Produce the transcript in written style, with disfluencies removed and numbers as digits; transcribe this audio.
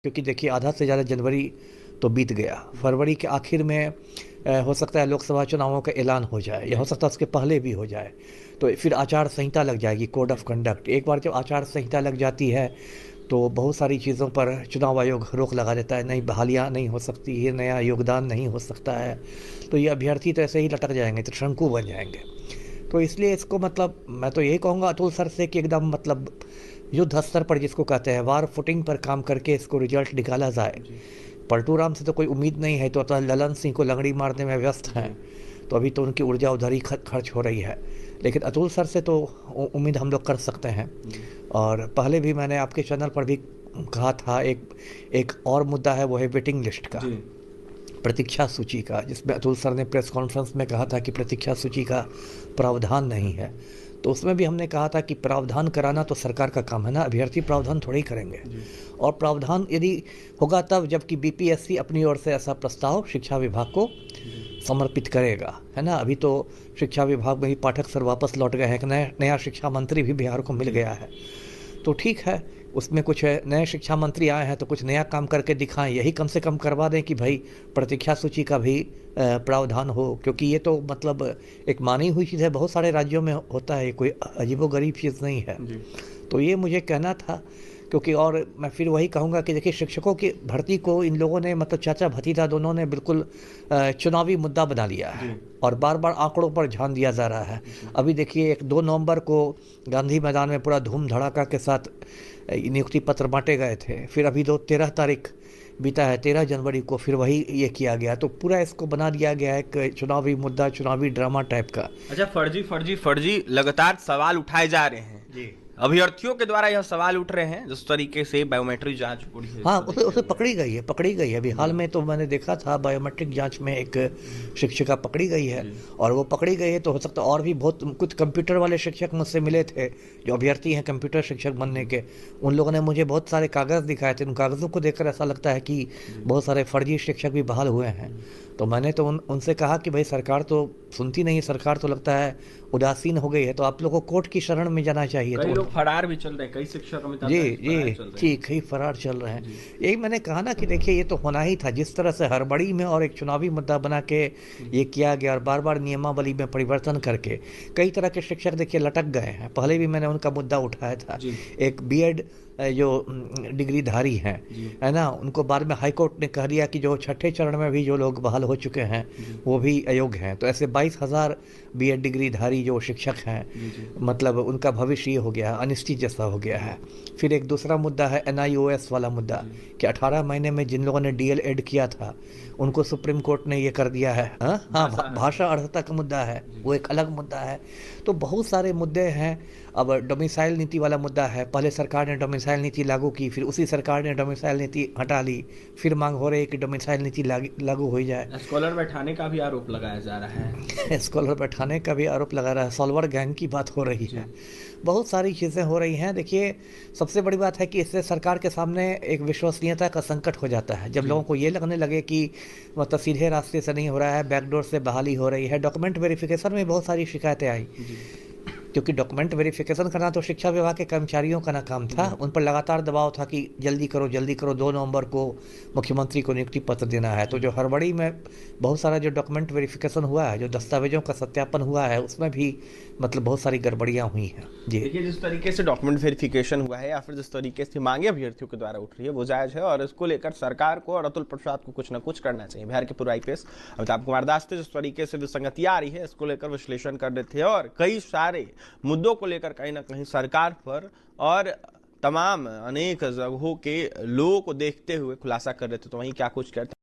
क्योंकि देखिए आधा से ज़्यादा जनवरी तो बीत गया। फरवरी के आखिर में हो सकता है लोकसभा चुनावों का ऐलान हो जाए या हो सकता है उसके पहले भी हो जाए। तो फिर आचार संहिता लग जाएगी, कोड ऑफ कंडक्ट। एक बार जब आचार संहिता लग जाती है तो बहुत सारी चीज़ों पर चुनाव आयोग रोक लगा देता है। नई बहालियाँ नहीं हो सकती है, नया योगदान नहीं हो सकता है। तो ये अभ्यर्थी तो ऐसे ही लटक जाएंगे, तो शंकु बन जाएंगे। तो इसलिए इसको मतलब मैं तो यही कहूँगा अतुल सर से कि एकदम मतलब युद्ध स्तर पर जिसको कहते हैं वार फुटिंग पर काम करके इसको रिजल्ट निकाला जाए। पलटू राम से तो कोई उम्मीद नहीं है, तो अपना ललन सिंह को लंगड़ी मारने में व्यस्त हैं। तो अभी तो उनकी ऊर्जा उधर ही खर्च हो रही है। लेकिन अतुल सर से तो उम्मीद हम लोग कर सकते हैं। और पहले भी मैंने आपके चैनल पर भी कहा था, एक एक और मुद्दा है, वो है वेटिंग लिस्ट का, प्रतीक्षा सूची का, जिसमें अतुल सर ने प्रेस कॉन्फ्रेंस में कहा था कि प्रतीक्षा सूची का प्रावधान नहीं है। तो उसमें भी हमने कहा था कि प्रावधान कराना तो सरकार का काम है ना, अभ्यर्थी प्रावधान थोड़ी करेंगे। और प्रावधान यदि होगा तब जबकि बीपीएससी अपनी ओर से ऐसा प्रस्ताव शिक्षा विभाग को समर्पित करेगा, है ना। अभी तो शिक्षा विभाग में ही पाठक सर वापस लौट गए हैं, नया शिक्षा मंत्री भी बिहार को मिल गया है। तो ठीक है, उसमें कुछ नए शिक्षा मंत्री आए हैं तो कुछ नया काम करके दिखाएं, यही कम से कम करवा दें कि भाई प्रतीक्षा सूची का भी प्रावधान हो। क्योंकि ये तो मतलब एक मानी हुई चीज़ है, बहुत सारे राज्यों में होता है, कोई अजीबोगरीब चीज़ नहीं है। तो ये मुझे कहना था। क्योंकि और मैं फिर वही कहूँगा कि देखिए शिक्षकों की भर्ती को इन लोगों ने मतलब चाचा भतीजा दोनों ने बिल्कुल चुनावी मुद्दा बना लिया है और बार बार आंकड़ों पर ध्यान दिया जा रहा है। अभी देखिए 2 नवंबर को गांधी मैदान में पूरा धूम धड़ाका के साथ नियुक्ति पत्र बांटे गए थे। फिर अभी 13 तारीख बीता है, 13 जनवरी को फिर वही ये किया गया। तो पूरा इसको बना दिया गया है एक चुनावी मुद्दा, चुनावी ड्रामा टाइप का। अच्छा, फर्जी फर्जी फर्जी लगातार सवाल उठाए जा रहे हैं जी। अभ्यर्थियों के द्वारा। यह सवाल उठ रहे हैं जिस तरीके से बायोमेट्रिक जांच पूरी है, हाँ, उसे पकड़ी गई है अभी हाल में। तो मैंने देखा था बायोमेट्रिक जांच में एक शिक्षिका पकड़ी गई है। और वो पकड़ी गई है तो हो सकता है और भी बहुत कुछ कंप्यूटर वाले शिक्षक मुझसे मिले थे जो अभ्यर्थी हैं कंप्यूटर शिक्षक बनने के। उन लोगों ने मुझे बहुत सारे कागज़ दिखाए थे। उन कागज़ों को देखकर ऐसा लगता है कि बहुत सारे फर्जी शिक्षक भी बहाल हुए हैं। तो मैंने तो उनसे कहा कि भाई सरकार तो सुनती नहीं, सरकार तो लगता है उदासीन हो गई है, तो आप लोगों को कोर्ट की शरण में जाना चाहिए। कई तो लोग फरार भी चल रहे हैं, कई शिक्षक जी जी जी, कई फरार चल रहे हैं। यही मैंने कहा ना कि देखिए ये तो होना ही था, जिस तरह से हड़बड़ी में और एक चुनावी मुद्दा बना के ये किया गया और बार बार नियमावली में परिवर्तन करके कई तरह के शिक्षक देखिए लटक गए हैं। पहले भी मैंने उनका मुद्दा उठाया था। एक बीएड जो डिग्रीधारी हैं, है ना, उनको बाद में हाईकोर्ट ने कह दिया कि जो छठे चरण में भी जो लोग बहाल हो चुके हैं वो भी अयोग्य हैं। तो ऐसे 22,000 बीएड डिग्रीधारी जो शिक्षक हैं, मतलब उनका भविष्य ये हो गया, अनिश्चित जैसा हो गया है। फिर एक दूसरा मुद्दा है एनआईओएस वाला मुद्दा कि 18 महीने में जिन लोगों ने डीएलएड किया था उनको सुप्रीम कोर्ट ने ये कर दिया है। हाँ, भाषा अर्हता का मुद्दा है, वो एक अलग मुद्दा है। तो बहुत सारे मुद्दे हैं। अब डोमिसाइल नीति वाला मुद्दा है, पहले सरकार ने डोमिसाइल नीति लागू की, फिर उसी सरकार ने डोमिसाइल नीति हटा ली, फिर मांग हो रही है कि डोमिसाइल नीति लागू हो जाए। स्कॉलर बैठाने का भी आरोप लगाया जा रहा है। स्कॉलर बैठाने का भी आरोप लगा रहा है, सॉल्वर गैंग की बात हो रही है, बहुत सारी चीज़ें हो रही हैं। देखिए सबसे बड़ी बात है कि इससे सरकार के सामने एक विश्वसनीयता का संकट हो जाता है। जब लोगों को ये लगने लगे कि मतलब सीधे रास्ते से नहीं हो रहा है, बैकडोर से बहाली हो रही है। डॉक्यूमेंट वेरिफिकेशन में बहुत सारी शिकायतें आई, क्योंकि डॉक्यूमेंट वेरिफिकेशन करना तो शिक्षा विभाग के कर्मचारियों का ना काम था। उन पर लगातार दबाव था कि जल्दी करो जल्दी करो, 2 नवंबर को मुख्यमंत्री को नियुक्ति पत्र देना है। तो जो हड़बड़ी में बहुत सारा जो डॉक्यूमेंट वेरिफिकेशन हुआ है, जो दस्तावेजों का सत्यापन हुआ है, उसमें भी मतलब बहुत सारी गड़बड़ियाँ हुई हैं। जी देखिए, जिस तरीके से डॉक्यूमेंट वेरिफिकेशन हुआ है या फिर जिस तरीके से मांगे अभ्यर्थियों के द्वारा उठ रही है वो जायज है और इसको लेकर सरकार को और अतुल प्रसाद को कुछ ना कुछ करना चाहिए। बिहार के पूर्व आईपीएस अमिताभ कुमार दास थे, जिस तरीके से विसंगतियां आ रही है इसको लेकर विश्लेषण कर रहे थे और कई सारे मुद्दों को लेकर कहीं ना कहीं सरकार पर और तमाम अनेक जगहों के लोगों को देखते हुए खुलासा कर रहे थे। तो वहीं क्या कुछ कहते